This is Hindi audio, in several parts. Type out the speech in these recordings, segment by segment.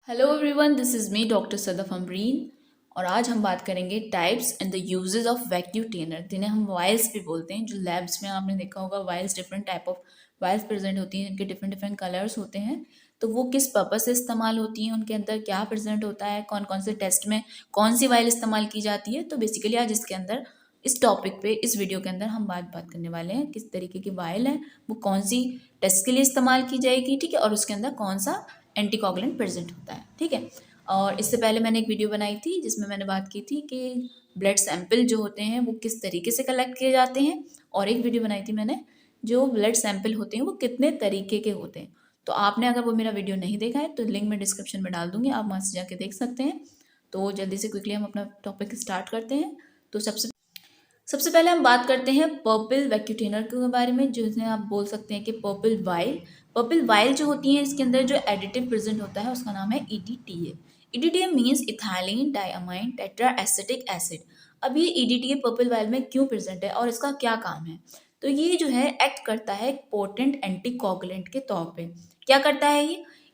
Hello everyone, this is me doctor Sadaf Amreen. और आज हम बात करेंगे types and the uses of vacuum cleaner, जिन्हें हम वाइल्स भी बोलते हैं। जो लैब्स में आपने देखा होगा, vials different type of vials present होती हैं, इनके डिफरेंट डिफरेंट कलर्स होते हैं। तो वो किस पर्पज से इस्तेमाल होती हैं, उनके अंदर क्या प्रेजेंट होता है, कौन कौन से टेस्ट में कौन सी वाइल इस्तेमाल की जाती है। तो बेसिकली आज इसके अंदर इस टॉपिक पे इस वीडियो के अंदर हम बात करने वाले हैं किस तरीके की वाइल है, वो कौन सी टेस्ट के लिए इस्तेमाल की जाएगी, ठीक है, और उसके अंदर कौन सा एंटीकोगुलेंट प्रेजेंट होता है, ठीक है। और इससे पहले मैंने एक वीडियो बनाई थी जिसमें मैंने बात की थी कि ब्लड सैंपल जो होते हैं वो किस तरीके से कलेक्ट किए जाते हैं, और एक वीडियो बनाई थी मैंने जो ब्लड सैंपल होते हैं वो कितने तरीके के होते हैं। तो आपने अगर वो मेरा वीडियो नहीं देखा है तो लिंक मैं डिस्क्रिप्शन में डाल दूंगी, आप वहाँ से जाके देख सकते हैं। तो जल्दी से क्विकली हम अपना टॉपिक स्टार्ट करते हैं। तो सबसे सबसे पहले हम बात करते हैं पर्पल वैक्यूटेनर के बारे में, जिसे आप बोल सकते हैं कि पर्पल वाइल। पर्पल वाइल जो होती है, इसके अंदर जो एडिटिव प्रेजेंट होता है उसका नाम है EDTA. EDTA means ethylene diamine tetra acetic acid. अब ये ईडीटीए पर्पल वाइल में क्यों प्रेजेंट है और इसका क्या काम है? तो ये जो है एक्ट करता है एक पोटेंट एंटीकोगुलेंट के तौर पे। क्या करता है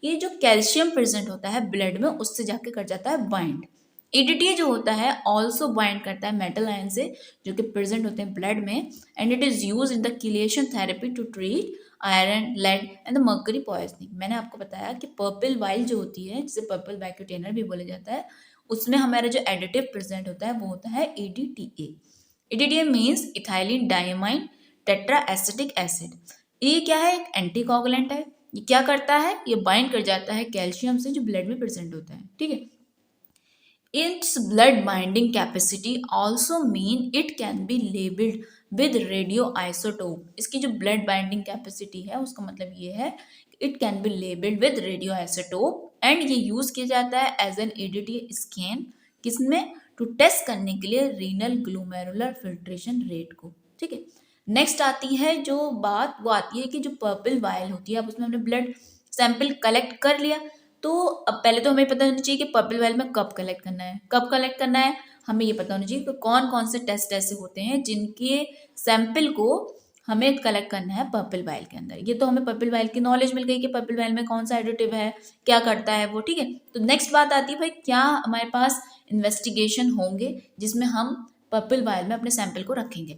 ये जो कैल्शियम प्रेजेंट होता है ब्लड में उससे जाके कर जाता है बाइंड। ईडीटीए जो होता है ऑल्सो बाइंड करता है मेटल आयन से जो कि प्रेजेंट होते हैं ब्लड में, and it is use in the chelation therapy to treat iron lead and the mercury poisoning. मैंने आपको बताया कि पर्पल वाइल जो होती है, जिसे पर्पल वैक्यूटेनर भी बोला जाता है, उसमें हमारा जो एडिटिव प्रेजेंट होता है वो होता है EDTA. EDTA means ethylene diamine tetra acetic acid. ये क्या है? एक एंटीकोगुलेंट है। ये क्या करता है? ये बाइंड कर जाता है कैल्शियम से जो ब्लड में प्रेजेंट होता है, ठीक है। Its blood binding capacity also mean it can be labeled with radioisotope। इसकी जो blood binding capacity है उसका मतलब ये है it can be labeled with radioisotope and ये use किया जाता है as an EDTA scan। किसमें? टू टेस्ट करने के लिए रीनल ग्लोमेरुलर फिल्ट्रेशन रेट को, ठीक है। नेक्स्ट आती है जो बात, वो आती है कि जो पर्पल वायल होती है, अब उसमें हमने ब्लड सैंपल कलेक्ट कर लिया। तो अब पहले तो हमें पता होना चाहिए कि पर्पल वाइल में कब कलेक्ट करना है, कब कलेक्ट करना है। हमें ये पता होना चाहिए कि कौन कौन से टेस्ट ऐसे होते हैं जिनके सैंपल को हमें कलेक्ट करना है पर्पल वाइल के अंदर। ये तो हमें पर्पल वाइल की नॉलेज मिल गई कि पर्पल वाइल में कौन सा एडिटिव है, क्या करता है वो, ठीक है। तो नेक्स्ट बात आती है भाई, क्या हमारे पास इन्वेस्टिगेशन होंगे जिसमें हम पर्पल वाइल में अपने सैंपल को रखेंगे।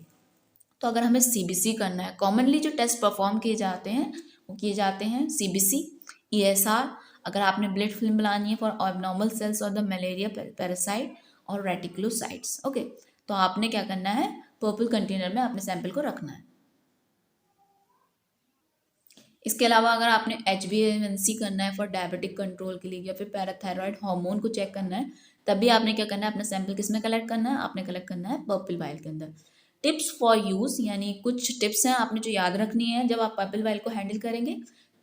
तो अगर हमें सीबीसी करना है, कॉमनली जो टेस्ट परफॉर्म किए जाते हैं वो किए जाते हैं सीबीसी, ईएसआर, अगर आपने ब्लड फिल्म बनानी है फॉर एबनॉर्मल सेल्स और द मलेरिया पैरासाइट और रेटिकुलोसाइट्स, ओके। तो आपने क्या करना है, पर्पल कंटेनर में अपने सैंपल को रखना है। इसके अलावा अगर आपने HbA1c करना है फॉर डायबिटिक कंट्रोल के लिए या फिर पैराथायरॉयड हार्मोन को चेक करना है, तब भी आपने क्या करना है, अपना सैंपल किस में कलेक्ट करना है, आपने कलेक्ट करना है पर्पल वाइल के अंदर। टिप्स फॉर यूज, यानी कुछ टिप्स हैं आपने जो याद रखनी है जब आप पर्पल वाइल को हैंडल करेंगे।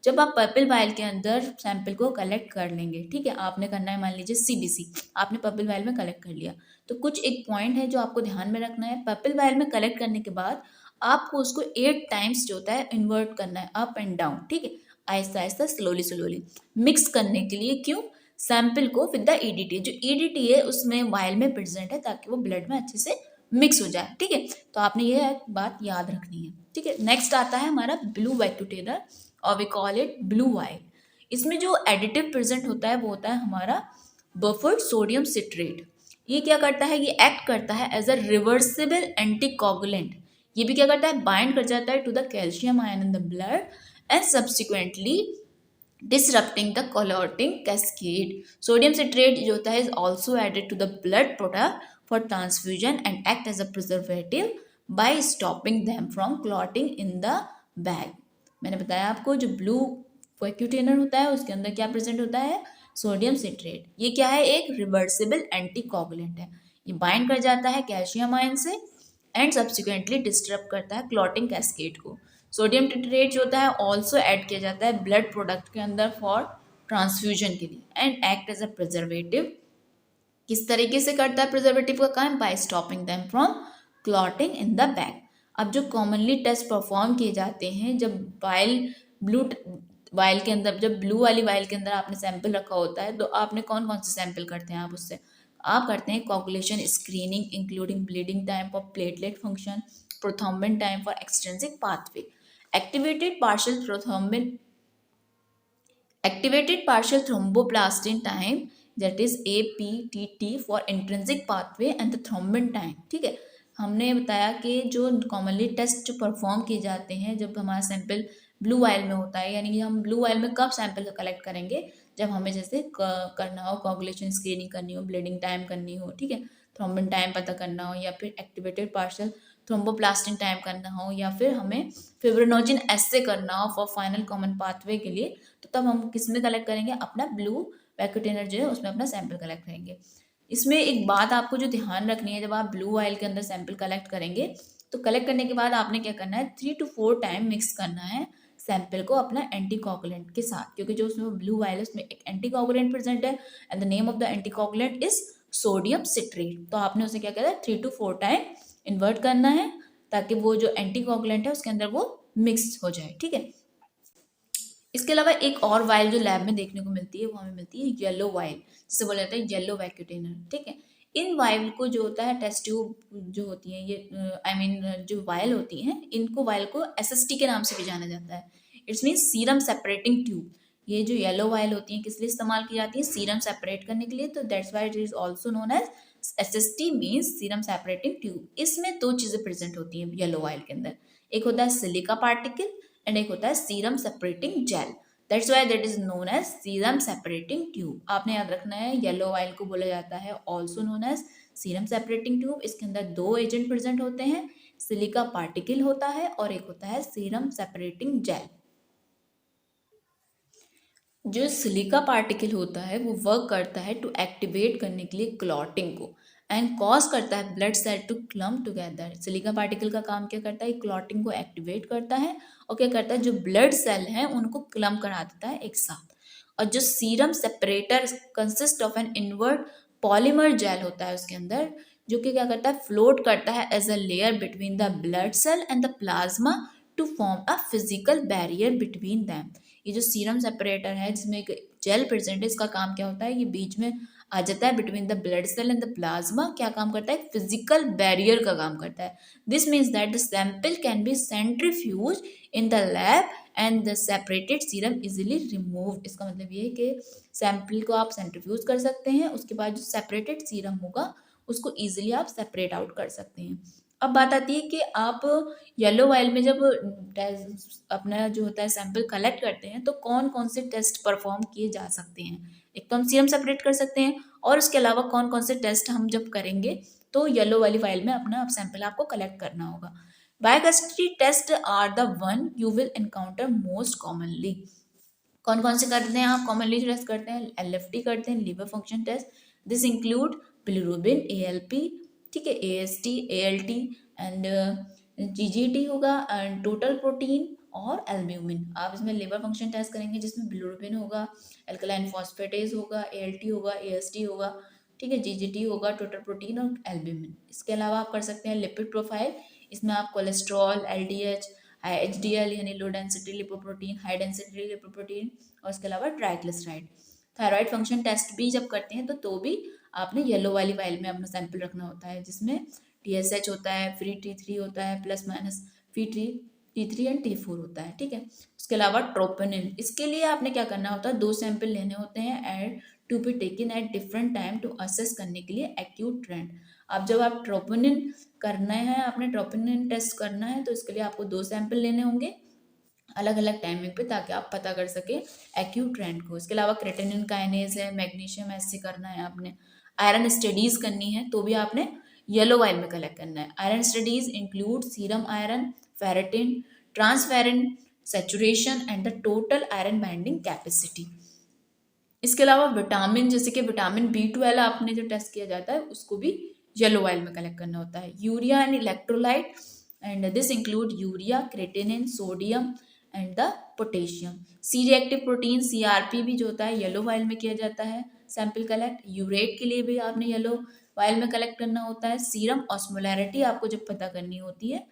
जब आप पर्पल वाइल के अंदर सैंपल को कलेक्ट कर लेंगे, ठीक है, आपने करना है, मान लीजिए सीबीसी आपने पर्पल वाइल में कलेक्ट कर लिया, तो कुछ एक पॉइंट है जो आपको ध्यान में रखना है। पर्पल वाइल में कलेक्ट करने के बाद आपको उसको 8 टाइम्स जो होता है इन्वर्ट करना है, अप एंड डाउन, ठीक है, Aahista Aahista slowly slowly mix करने के लिए। क्यों? सैंपल को विद द ईडीटी, जो ईडीटी है उसमें वाइल में प्रेजेंट है ताकि वो ब्लड में अच्छे से मिक्स हो जाए, ठीक है। तो आपने ये बात याद रखनी है, ठीक है। नेक्स्ट आता है हमारा ब्लू वैक्यूटेनर और we call it blue vial. इसमें जो एडिटिव प्रेजेंट होता है वो होता है हमारा बफर्ड सोडियम सिट्रेट। ये क्या करता है? ये एक्ट करता है एज अ रिवर्सिबल एंटीकोगुलेंट। ये भी क्या करता है? बाइंड कर जाता है to the calcium ion in the blood and subsequently disrupting the clotting cascade। Sodium citrate जो होता है is also added to the blood product for transfusion and act as a preservative by stopping them from clotting in the bag। मैंने बताया आपको जो ब्लू वैक्यूटेनर होता है उसके अंदर क्या प्रेजेंट होता है? Sodium citrate. ये क्या है? एक रिवर्सिबल एंटीकोगुलेंट है। ये बाइंड कर जाता है कैल्शियम आयन से एंड सब्सिक्वेंटली डिस्टर्ब करता है क्लॉटिंग कैस्केड को। सोडियम टिट्रेट जो होता है ऑल्सो ऐड किया जाता है ब्लड प्रोडक्ट के अंदर फॉर ट्रांसफ्यूजन के लिए and act as a preservative. किस तरीके से करता है प्रिजर्वेटिव का काम? By stopping them from clotting in the bag. अब जो कॉमनली टेस्ट परफॉर्म किए जाते हैं जब ब्लू वाइल के अंदर, जब ब्लू वाली वाइल के अंदर आपने सैंपल रखा होता है, तो आपने कौन कौन से सैंपल करते हैं? आप उससे आप करते हैं coagulation screening including bleeding time for platelet function, prothrombin time for extrinsic pathway. Activated partial prothrombin Activated partial thromboplastin time, that is APTT for intrinsic pathway and the thrombin time. ठीक है, हमने बताया कि जो कॉमनली टेस्ट जो परफॉर्म किए जाते हैं जब हमारा सैंपल ब्लू वाइल में होता है, यानी कि हम ब्लू वाइल में कब सैंपल कलेक्ट करेंगे, जब हमें जैसे करना हो कोagulation स्क्रीनिंग करनी हो, ब्लीडिंग टाइम करनी हो, ठीक है, थ्रोम्बिन टाइम पता करना हो, या फिर एक्टिवेटेड पार्शियल थ्रोम्बोप्लास्टिन टाइम करना हो, या फिर हमें फिब्रिनोजन एसे करना हो फॉर फाइनल कॉमन पाथवे के लिए, तो तब हम किस में कलेक्ट करेंगे, अपना ब्लू वैक्यूटेनर जो है उसमें अपना सैंपल कलेक्ट करेंगे। इसमें एक बात आपको जो ध्यान रखनी है, जब आप ब्लू ऑयल के अंदर सैंपल कलेक्ट करेंगे तो कलेक्ट करने के बाद आपने क्या करना है, 3 to 4 टाइम मिक्स करना है सैंपल को अपना एंटीकोगुलेंट के साथ, क्योंकि जो उसमें ब्लू ऑयल है उसमें एक एंटीकोगुलेंट प्रेजेंट है and the name of the anticoagulant is sodium citrate. तो आपने उसे क्या करना है, 3 to 4 टाइम इन्वर्ट करना है ताकि वो जो एंटीकोगुलेंट है उसके अंदर वो मिक्स हो जाए, ठीक है। इसके अलावा एक और वाइल जो लैब में देखने को मिलती है वो हमें मिलती है येलो वाइल, जिसे बोला जाता है येलो वैक्यूटेनर, ठीक है। इन वाइल को जो होता है टेस्ट ट्यूब जो होती है ये आई मीन जो वाइल होती हैं, इनको वाइल को एसएसटी के नाम से भी जाना जाता है। It's mean serum separating tube. ये जो येलो वाइल होती है किस लिए इस्तेमाल की जाती है, सीरम सेपरेट करने के लिए, तो that's why it is also known as SST means serum separating tube. इसमें दो चीजें प्रेजेंट होती हैं येलो वाइल के अंदर, एक होता है सिलिका पार्टिकल एंड एक होता है serum separating gel. That's why that is known as serum separating tube. आपने याद रखना है येलो ऑयल को बोला जाता है also known as serum separating tube. इसके अंदर दो एजेंट प्रेजेंट होते हैं, सिलिका पार्टिकल होता है और एक होता है सीरम सेपरेटिंग जेल। जो सिलिका पार्टिकल होता है वो वर्क करता है टू एक्टिवेट करने के लिए क्लॉटिंग को एंड कॉज करता है blood cell to clump together. Silica particle का काम क्या करता है, क्लॉटिंग को एक्टिवेट करता है और क्या करता है, जो ब्लड सेल हैं उनको क्लम करा देता है एक साथ। और जो serum separator consist of an inert polymer gel होता है उसके अंदर, जो कि क्या करता है, फ्लोट करता है as a layer between the blood cell and the plasma to form a physical barrier between them. ये जो सीरम सेपरेटर है जिसमें एक जेल प्रेजेंट है, इसका काम क्या होता है, ये बीच में आ जाता है between the blood cell and the plasma. क्या काम करता है, फिजिकल बैरियर का काम करता है। This means that the sample can be centrifuge in the lab and the separated serum easily remove. इसका मतलब ये है कि सैंपल को आप सेंट्रीफ्यूज कर सकते हैं, उसके बाद जो सेपरेटेड सीरम होगा उसको ईजिली आप सेपरेट आउट कर सकते हैं। अब बात आती है कि आप येलो वाइल में जब अपना जो होता है सैंपल कलेक्ट करते हैं तो कौन कौन से टेस्ट परफॉर्म किए जा सकते हैं। एक तो हम सीरम सेपरेट कर सकते हैं और उसके अलावा कौन कौन से टेस्ट हम जब करेंगे तो येलो वाली फाइल में अपना सैंपल आपको कलेक्ट करना होगा। Biochemistry test are the one you will encounter most commonly. कौन कौन से करते हैं आप कॉमनली टेस्ट करते हैं, एलएफटी करते हैं, liver function test, this include bilirubin, ALP, ठीक है, एएसटी, एएलटी एंड जीजीटी होगा एंड टोटल प्रोटीन और एल्ब्यूमिन। आप इसमें लिवर फंक्शन टेस्ट करेंगे जिसमें बिलिरुबिन होगा, एल्कलाइन फॉस्फेटेज होगा, एएलटी होगा, एएसटी होगा, ठीक है, जीजीटी होगा, टोटल प्रोटीन और एल्ब्यूमिन। इसके अलावा आप कर सकते हैं लिपिड प्रोफाइल, इसमें आप कोलेस्ट्रॉल, एलडीएच, एचडीएल यानी low density lipoprotein, high density lipoprotein और इसके अलावा ट्राइग्लिसराइड। थायराइड फंक्शन टेस्ट भी जब करते हैं तो भी आपने येलो वाली फाइल में अपना सैंपल रखना होता है, जिसमें टीएसएच होता है, फ्री टी3 होता है, plus minus free T three and टी4 होता है, ठीक है। उसके अलावा ट्रोपोनिन, इसके लिए आपने क्या करना होता है, 2 सैंपल लेने होते हैं and to be taken at different time to assess करने के लिए एक्यूट ट्रेंड। अब जब आप ट्रोपोनिन करना है, आपने ट्रोपोनिन टेस्ट करना है तो इसके लिए आपको 2 सैंपल लेने होंगे अलग अलग टाइमिंग पे ताकि आप पता कर सके एक्यूट ट्रेंड को। इसके अलावा क्रेटिनिन काइनेज है, मैग्नीशियम ऐसे करना है आपने। आयरन स्टडीज करनी है तो भी आपने येलो वाइल में कलेक्ट करना है। Iron studies include serum iron, ferritin, transferrin saturation and the total iron binding capacity. इसके अलावा विटामिन, जैसे कि विटामिन B12 आपने जो टेस्ट किया जाता है उसको भी येलो ऑयल में कलेक्ट करना होता है। Urea and electrolyte and this include urea, creatinine, sodium and the potassium. C reactive protein CRP भी जो होता है येलो ऑयल में किया जाता है सैंपल कलेक्ट। यूरेट के लिए भी आपने येलो ऑयल में कलेक्ट करना होता है। सीरम ऑस्मोलैरिटी आपको जब पता करनी होती है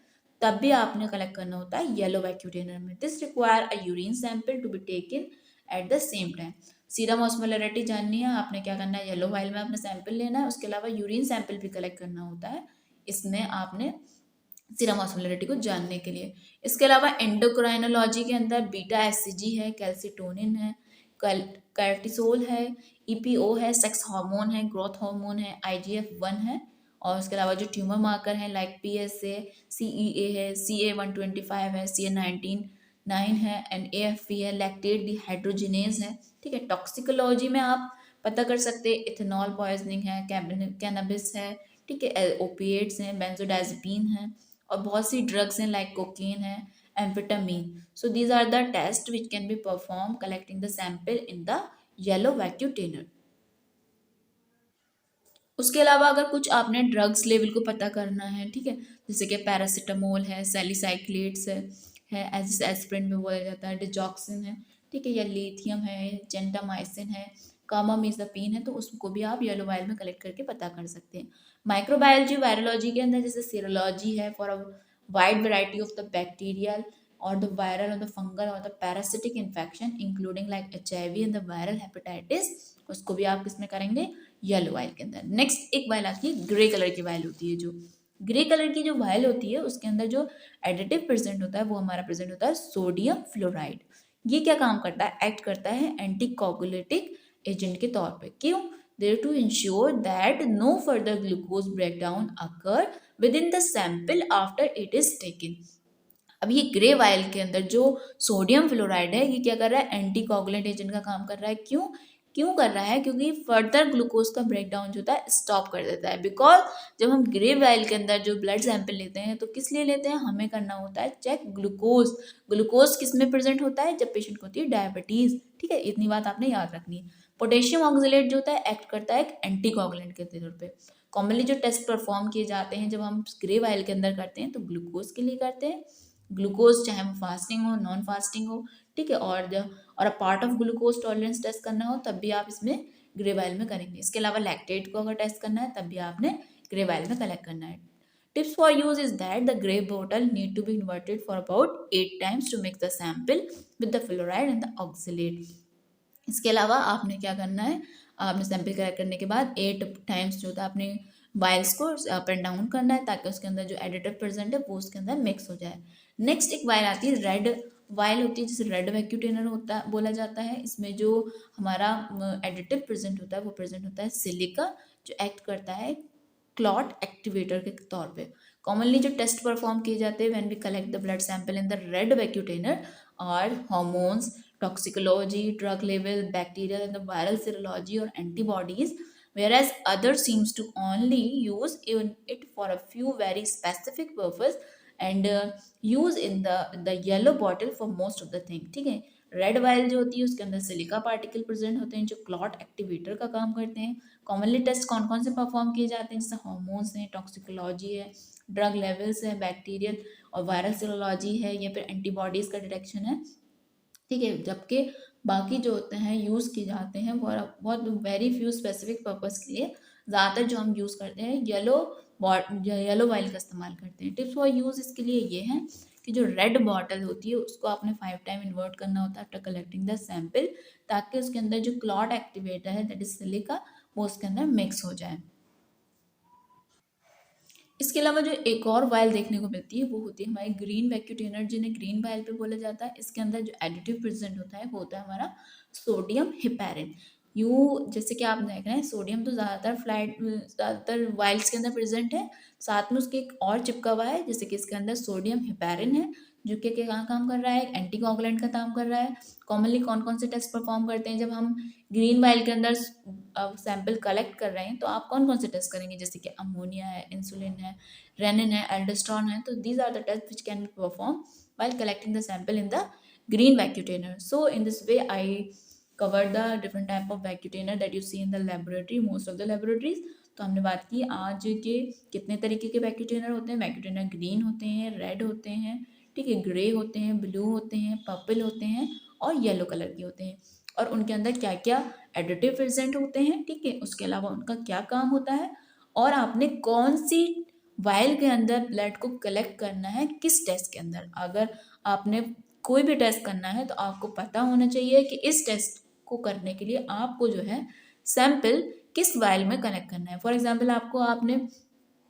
तब भी आपने कलेक्ट करना होता है येलो वैक्यूटेनर में। This require a urine sample to be taken at the same time. Serum osmolarity जाननी है, आपने क्या करना है, येलो वाइल में अपना सैंपल लेना है, उसके अलावा यूरिन सैंपल भी कलेक्ट करना होता है इसमें आपने सीरम ऑस्मोलैरिटी को जानने के लिए। इसके अलावा एंडोक्राइनोलॉजी के अंदर बीटा एससीजी है, कैल्सिटोनिन है, कार्टिसोल है, ईपीओ है, सेक्स हार्मोन है, ग्रोथ हार्मोन है, IGF-1 है, और उसके अलावा जो ट्यूमर मार्कर है लाइक PSA, CEA है, CA-125 है, CA-19 है, एंड AFP है, लैक्टेट डिहाइड्रोजिनेज है। ठीक है, टॉक्सिकोलॉजी में आप पता कर सकते हैं इथेनॉल पॉइजनिंग है, कैनबिस है, ठीक है, ओपिएट्स हैं, बेंजोडाइजेपिन है, और बहुत सी ड्रग्स हैं लाइक कोकीन है, amphetamine. So these are the tests which can be performed collecting the sample in the yellow vacuum thinner. उसके अलावा अगर कुछ आपने ड्रग्स लेवल को पता करना है, ठीक है, जैसे कि पैरासीटामोल है, सैलिसाइक्लेट्स है एस्पिरिन में बोला जाता है, डिजॉक्सिन है, ठीक है, या लिथियम है, जेंटामाइसिन है, कामामीज़ापिन है, तो उसको भी आप येलो वायल में कलेक्ट करके पता कर सकते हैं। माइक्रोबायोलॉजी वायरोलॉजी के अंदर जैसे सीरोलॉजी है for a wide variety of the bacterial or the viral or the fungal or the parasitic infection including like HIV and the viral hepatitis, उसको भी आप किसमें करेंगे, येलो वाइल के अंदर। नेक्स्ट एक वाइल आती है ग्रे कलर की वाइल होती है, जो ग्रे कलर की जो वाइल होती है उसके अंदर जो एडिटिव प्रेजेंट होता है वो हमारा प्रेजेंट होता है सोडियम फ्लोराइड। ये क्या काम करता है, एक्ट करता है एंटी कोगुलेटिक एजेंट के तौर पे। क्यों, there to ensure that no further glucose breakdown occur within the sample after it is taken. अब ये ग्रे वायल के अंदर जो सोडियम फ्लोराइड है ये क्या कर रहा है, एंटी कोगुलेंट एजेंट का काम कर रहा है। क्यों क्यों कर रहा है, क्योंकि फर्दर ग्लूकोज का ब्रेकडाउन जो होता है स्टॉप कर देता है। बिकॉज जब हम ग्रे वायल के अंदर जो ब्लड सैंपल लेते हैं तो किस लिए लेते हैं, हमें करना होता है चेक ग्लूकोज। ग्लूकोज किस में प्रेजेंट होता है, जब पेशेंट को होती है डायबिटीज। ठीक है, इतनी बात आपने याद रखनी है। पोटेशियम ऑक्सलेट जो होता है एक्ट करता है एक एंटी कोगुलेंट के तौर पर। कॉमनली जो टेस्ट परफॉर्म किए जाते हैं जब हम ग्रे वायल के अंदर करते हैं तो ग्लूकोज के लिए करते हैं। ग्लूकोज चाहे वो फास्टिंग हो नॉन फास्टिंग हो, ठीक है, और a part of glucose tolerance test करना हो तब भी आप इसमें ग्रे वायल में करेंगे। इसके अलावा लैक्टेट को अगर टेस्ट करना है तब भी आपने ग्रे वायल में कलेक्ट करना है। Tips for use is that the grey bottle need to be inverted for about 8 times to mix the sample with the fluoride and the oxalate. इसके अलावा आपने क्या करना है, आपने सैंपल कलेक्ट करने के बाद 8 टाइम्स जो होता है आपने वाइल्स को अप एंड डाउन करना है ताकि उसके अंदर जो एडिटिव प्रेजेंट है वो उसके अंदर मिक्स हो जाए। नेक्स्ट एक वाइल आती है रेड वाइल होती है, जिसे रेड वैक्यूटेनर होता है बोला जाता है। इसमें जो हमारा एडिटिव प्रेजेंट होता है वो प्रेजेंट होता है सिलिका, जो एक्ट करता है क्लॉट एक्टिवेटर के तौर पे। कॉमनली जो टेस्ट परफॉर्म किए जाते हैं when we collect the blood sample in the red vacutainer और hormones, toxicology, drug level, bacterial and the viral serology और antibodies, whereas others seems to only use it for a few very specific purpose and use in the yellow bottle for most of the thing। ठीक है, रेड वाइल जो होती है उसके अंदर सिलिका पार्टिकल प्रेजेंट होते हैं जो क्लॉट एक्टिवेटर का काम करते हैं। कॉमनली टेस्ट कौन कौन से परफॉर्म किए जाते हैं, जैसे हार्मोन्स हैं, टॉक्सिकोलॉजी है, ड्रग लेवल्स है, बैक्टीरियल और वायरल सीरोलॉजी है, या फिर एंटीबॉडीज का डिटेक्शन है। ठीक है, जबकि बाकी जो होते हैं यूज़ किए जाते हैं बहुत वेरी फ्यू स्पेसिफिक पर्पज़ के लिए। ज़्यादातर जो हम यूज़ करते हैं येलो वाइल का इस्तेमाल करते हैं। टिप्स फॉर यूज़ इसके लिए ये हैं कि जो रेड बॉटल होती है उसको आपने 5 टाइम इन्वर्ट करना होता है आफ्टर कलेक्टिंग द सैंपल, ताकि उसके अंदर जो क्लॉट एक्टिवेटर है दैट इज सिलिका वो उसके अंदर मिक्स हो जाए। इसके अलावा जो एक और वायल देखने को मिलती है वो होती है हमारी ग्रीन वैक्यूटेनर, जिन्हें ग्रीन वायल पे बोला जाता है। इसके अंदर जो एडिटिव प्रेजेंट होता है वो होता है हमारा सोडियम हिपैरिन। यूँ जैसे कि आप देख रहे हैं सोडियम तो ज़्यादातर वाइल्स के अंदर प्रेजेंट है, साथ में उसके एक और चिपका हुआ है जैसे कि इसके अंदर सोडियम हिपैरिन है, जो कि कहाँ काम कर रहा है, एंटी कोगुलेंट का काम कर रहा है। कॉमनली कौन कौन से टेस्ट परफॉर्म करते हैं जब हम ग्रीन वाइल के अंदर सैंपल कलेक्ट कर रहे हैं, तो आप कौन कौन से टेस्ट करेंगे, जैसे कि अमोनिया है, इंसुलिन है, रेनिन है, एल्डोस्टेरोन है। तो these are the test which can be perform while collecting the sample in the green vacutainer. So in this way I covered the different type of vacutainer that you see in the laboratory, most of the laboratories. तो हमने बात की आज के कितने तरीके के वैक्यूटेनर होते हैं। वैक्यूटेनर ग्रीन होते हैं, रेड होते हैं, ठीक है, ग्रे होते हैं, ब्लू होते हैं, पर्पल होते हैं और येलो कलर के होते हैं, और उनके अंदर क्या क्या एडिटिव प्रेजेंट होते हैं, ठीक है, उसके अलावा उनका क्या काम होता है, और आपने कौन सी वाइल के अंदर ब्लड को कलेक्ट करना है किस टेस्ट के अंदर। अगर आपने कोई भी टेस्ट करना है तो आपको पता होना चाहिए कि इस टेस्ट को करने के लिए आपको जो है सैंपल किस वाइल में कलेक्ट करना है। फॉर एग्जांपल आपने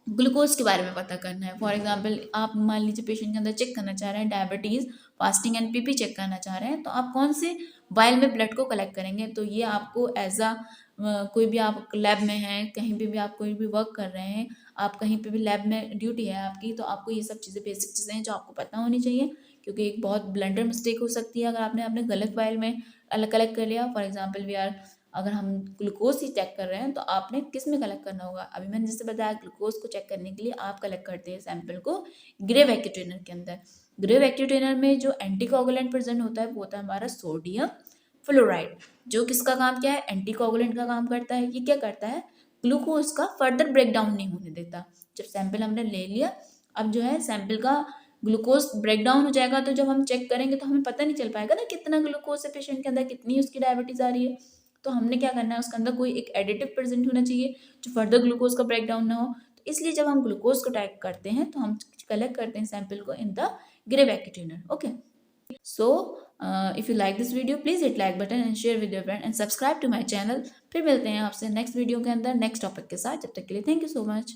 ग्लूकोज के बारे में पता करना है। फॉर एग्जांपल आप मान लीजिए पेशेंट के अंदर चेक करना चाह रहे हैं diabetes, fasting and PP check करना चाह रहे हैं, तो आप कौन से वायल में ब्लड को कलेक्ट करेंगे? तो ये आपको एज अ कोई भी आप लैब में हैं, कहीं पे भी आप कोई भी वर्क कर रहे हैं, आप कहीं पे भी लैब में ड्यूटी है आपकी, तो आपको ये सब चीज़ें बेसिक चीज़ें हैं जो आपको पता होनी चाहिए, क्योंकि एक बहुत ब्लंडर मिस्टेक हो सकती है अगर आपने आपने गलत वायल में अलग कलेक्ट कर लिया। फॉर एग्जाम्पल वी आर अगर हम ग्लूकोज ही चेक कर रहे हैं तो आपने किस में कलेक्ट करना होगा? अभी मैंने जैसे बताया ग्लूकोज को चेक करने के लिए आप कलेक्ट करते हैं सैंपल को ग्रे वैक्यूम के अंदर। ग्रे वैक्यूम में जो एंटीकोगुलेंट प्रेजेंट होता है वो होता है हमारा सोडियम फ्लोराइड, जो किसका काम क्या है? एंटीकोगुलेंट का काम करता है। ये क्या करता है? ग्लूकोज का फर्दर ब्रेक डाउन नहीं होने देता। जब सैंपल हमने ले लिया, अब जो है सैंपल का ग्लूकोज ब्रेक डाउन हो जाएगा, तो जब हम चेक करेंगे तो हमें पता नहीं चल पाएगा ना कितना ग्लूकोज है पेशेंट के अंदर, कितनी उसकी डायबिटीज आ रही है। तो हमने क्या करना है, उसके अंदर कोई एक एडिटिव प्रेजेंट होना चाहिए जो फर्दर ग्लूकोज का ब्रेक डाउन ना हो। तो इसलिए जब हम ग्लूकोज को टैग करते हैं तो हम कलेक्ट करते हैं सैंपल को in the grey vacuum. Okay, so if you like this video please hit like button and share with your friend and subscribe to my channel. फिर मिलते हैं आपसे नेक्स्ट वीडियो के अंदर नेक्स्ट टॉपिक के साथ। जब तक के लिए थैंक यू सो मच।